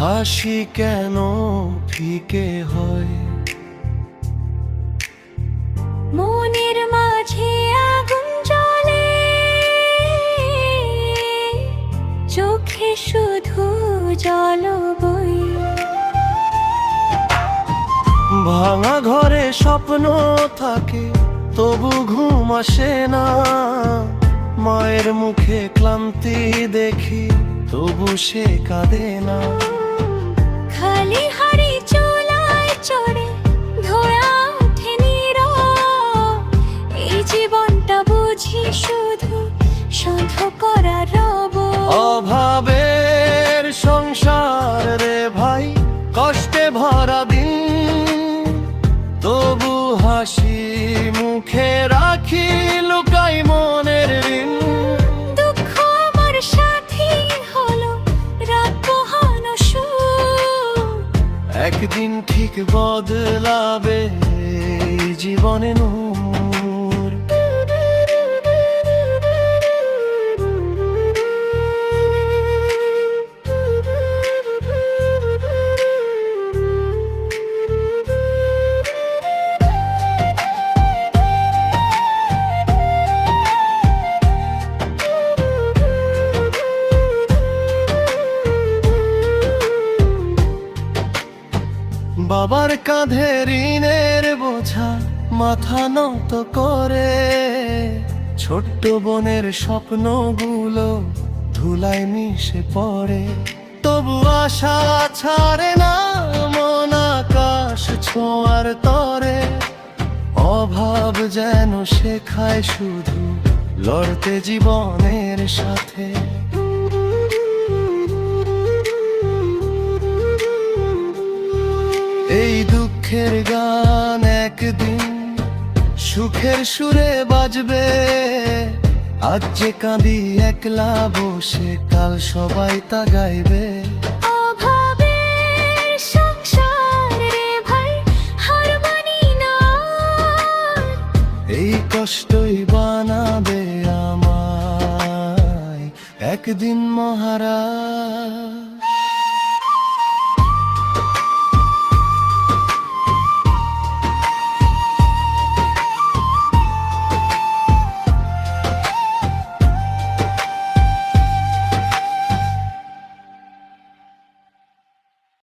হাসি কেন ফিকে হয়, মনের মাঝে আগুন জ্বলে, চোখে শুধু জল বই। ভাঙা ঘরে স্বপ্ন থাকে তবু ঘুম আসে না, মায়ের মুখে ক্লান্তি দেখি তবু সে কাঁদে না। খালি হাড়ি চুলায় চড়ে ধোয়া ওঠে নীরব, এই জীবনটা বুঝি শুধু সন্ধ করা রব। অভাবের সংসার রে ভাই, কষ্টে ভরা দিন, তবু হাসি মুখে রাখি লুকাই মনের ঋণ। দুঃখ আমার সাথী হলো রাত পোহানো সুর, একদিন ঠিক বদলাবে এই জীবনে নূর। বাবার কাঁধে ঋণের বোঝা মাথা নত করে, ছোট্ট বোনের স্বপ্নগুলো ধুলায় মিশে পড়ে। তবু আশা ছাড়ে না মন আকাশ ছোঁয়ার তরে, অভাব যেন শেখায় শুধু লড়তে জীবনের সাথে। এই দুঃখের গান একদিন সুখের সুরে বাজবে, আজ যে কাঁদি একলা বসে কাল সবাই তা গাইবে। অভাবের সংসার রে ভাই, হার মানি না, এই কষ্টই বানাবে আমায় একদিন মহারাজ।